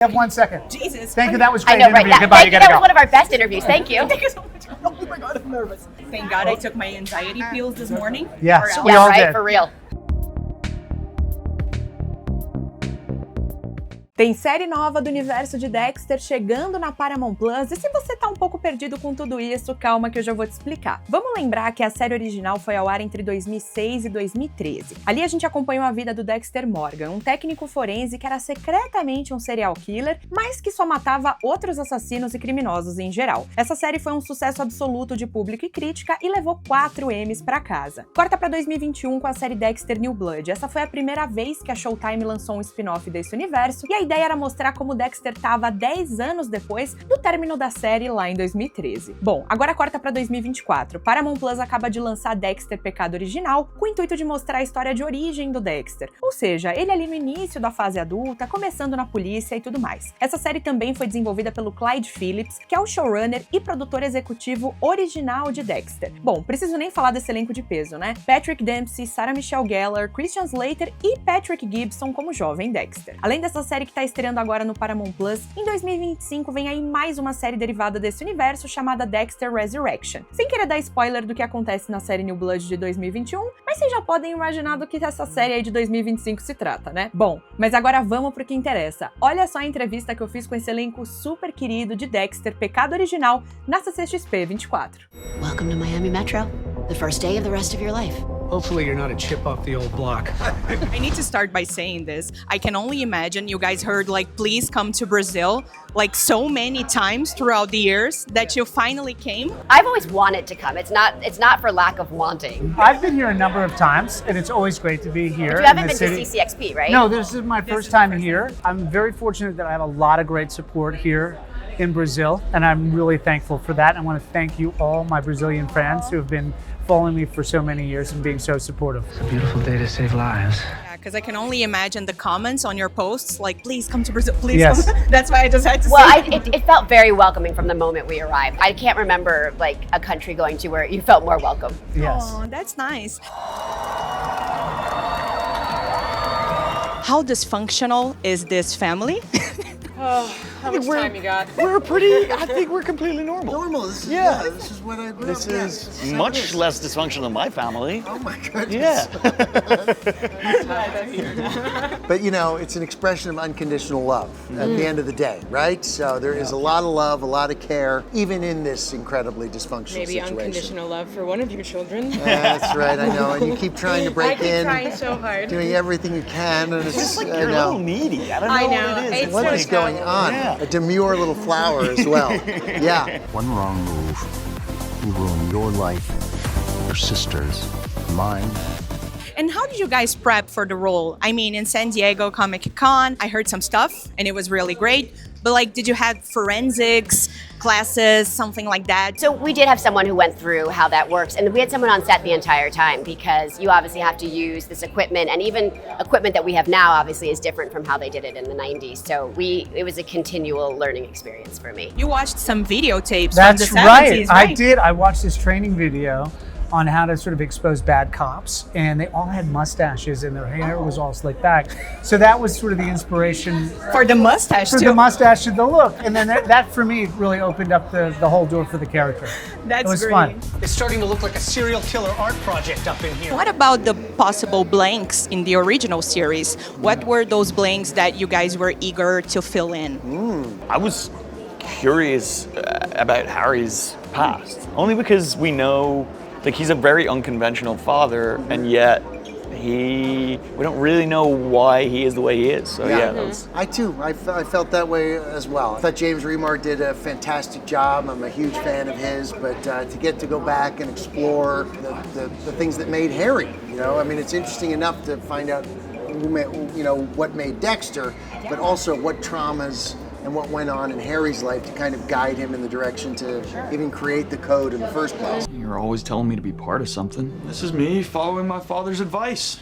Have 1 second. Jesus. Thank you. That was I great. know, right? Interview. Goodbye. You gotta That was go. one of our best interviews. Thank you. Thank you so much. Oh my God, I'm nervous. Thank God I took my anxiety pills this morning. Yes, Or we Yeah, all right? did. For real. Tem série nova do universo de Dexter chegando na Paramount Plus, e se você tá um pouco perdido com tudo isso, calma que eu já vou te explicar. Vamos lembrar que a série original foi ao ar entre 2006 e 2013. Ali a gente acompanhou a vida do Dexter Morgan, um técnico forense que era secretamente um serial killer, mas que só matava outros assassinos e criminosos em geral. Essa série foi um sucesso absoluto de público e crítica e levou 4 Emmys pra casa. Corta pra 2021 com a série Dexter New Blood. Essa foi a primeira vez que a Showtime lançou um spin-off desse universo, e a ideia era mostrar como Dexter tava 10 anos depois do término da série lá em 2013. Bom, agora corta pra 2024. Paramount Plus acaba de lançar Dexter Pecado original, com o intuito de mostrar a história de origem do Dexter, ou seja, ele ali no início da fase adulta, começando na polícia e tudo mais. Essa série também foi desenvolvida pelo Clyde Philips, que é o showrunner e produtor executivo original de Dexter. Bom, preciso nem falar desse elenco de peso, né? Patrick Dempsey, Michelle Gellar, Christian Slater e Patrick Gibson como jovem Dexter. Além dessa série que tá estreando agora no Paramount Plus, em 2025 vem aí mais uma série derivada desse universo chamada Dexter Resurrection. Sem querer dar spoiler do que acontece na série New Blood de 2021, mas vocês já podem imaginar do que essa série aí de 2025 se trata, né? Bom, mas agora vamos pro que interessa. Olha só a entrevista que eu fiz com esse elenco super querido de Dexter Pecado original na CCXP 24. Welcome to Miami Metro, the first day of the rest of your life. Hopefully you're not a chip off the old block. I need to start by saying this. I can only imagine you guys heard like, please come to Brazil, like so many times throughout the years that you finally came. I've always wanted to come. It's not for lack of wanting. I've been here a number of times, and it's always great to be here. But you haven't in been the to city. CCXP, right? No, this is my first time here. I'm very fortunate that I have a lot of great support here in Brazil, and I'm really thankful for that. I want to thank you all, my Brazilian friends, who have been following me for so many years and being so supportive. It's a beautiful day to save lives. Yeah, because I can only imagine the comments on your posts like, please come to Brazil, please Yes. come. That's why I just had to Well, say it felt very welcoming from the moment we arrived. I can't remember like a country going to where you felt more welcome. Yes. Oh, that's nice. How dysfunctional is this family? How much time you got? I think we're completely normal. Normal. This is, Yeah. this is what I grew This up. Yeah, is this is much how it less dysfunctional than my family. Oh my goodness. Yeah. But you know, it's an expression of unconditional love at the end of the day, right? So there is a lot of love, a lot of care, even in this incredibly dysfunctional Maybe situation. unconditional love for one of your children. That's right, I know. And you keep trying to I break keep in, trying so hard. doing everything you can, and it's It's like I you're a know. little needy. I don't know, I what know. it is. It's What so is going on? Yeah. A demure little flower as well. Yeah. One wrong move will ruin your life, your sister's, mine. And how did you guys prep for the role? I mean, in San Diego Comic Con, I heard some stuff and it was really great. But like, did you have forensics classes, something like that? So we did have someone who went through how that works, and we had someone on set the entire time because you obviously have to use this equipment, and even equipment that we have now obviously is different from how they did it in the 90s. So it was a continual learning experience for me. You watched some videotapes That's from the 70s, right. I right? did. I watched this training video on how to sort of expose bad cops, and they all had mustaches and their hair was all slicked back. So that was sort of the inspiration For the mustache for too. the mustache and the look. And then that for me really opened up the whole door for the character. That's it was great. fun. It's starting to look like a serial killer art project up in here. What about the possible blanks in the original series? What were those blanks that you guys were eager to fill in? I was curious about Harry's past, only because we know like he's a very unconventional father, and yet we don't really know why he is the way he is. So yeah, that was. I too, I felt that way as well. I thought James Remar did a fantastic job. I'm a huge fan of his, but to get to go back and explore the things that made Harry, you know, I mean, it's interesting enough to find out what made Dexter, but also what traumas and what went on in Harry's life to kind of guide him in the direction to even create the code in the first place. You're always telling me to be part of something. This is me following my father's advice.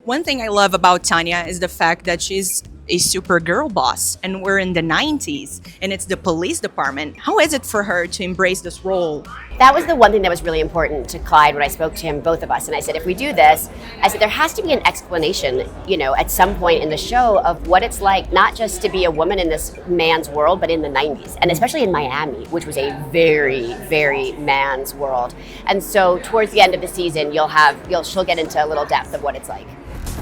One thing I love about Tanya is the fact that she's a super girl boss, and we're in the 90s, and it's the police department. How is it for her to embrace this role? That was the one thing that was really important to Clyde when I spoke to him, both of us. And I said, if we do this, I said, there has to be an explanation, at some point in the show of what it's like, not just to be a woman in this man's world, but in the 90s. And especially in Miami, which was a very, very man's world. And so towards the end of the season, she'll get into a little depth of what it's like.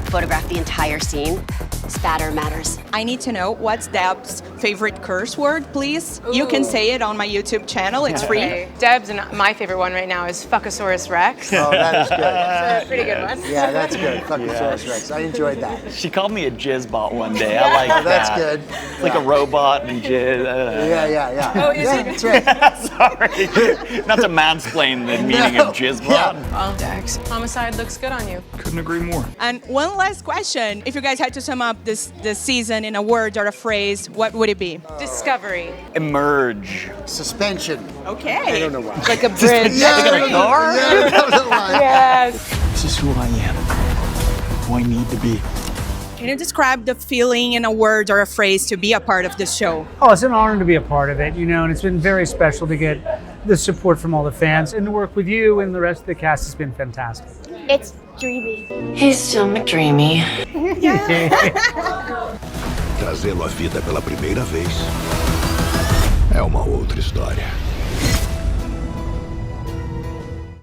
Photograph the entire scene. Spatter matters. I need to know what's Deb's favorite curse word, please. Ooh. You can say it on my YouTube channel. It's free. Okay. Deb's and my favorite one right now is Fuckosaurus Rex. Oh, that is good. It's a pretty good one. Yeah, that's good. Fuckosaurus Rex. I enjoyed that. She called me a jizzbot one day. I like that. That's good. It's like a robot and jizz. Yeah. Oh, is it? That's right. Sorry. Not to mansplain the meaning of jizzbot. Yeah. Well, Dex, homicide looks good on you. Couldn't agree more. And one last question. If you guys had to sum up this season in a word or a phrase, what would it be? Discovery. Emerge. Suspension. Okay. I don't know why. Like a bridge. Yeah, Like a car? Yeah, that was a line. Yes. This is who I am. Who I need to be. Can you describe the feeling in a word or a phrase to be a part of this show? Oh, it's an honor to be a part of it, and it's been very special to get the support from all the fans, and to work with you and the rest of the cast has been fantastic. It's dreamy. He's still McDreamy. Trazê-lo à vida pela primeira vez é uma outra história.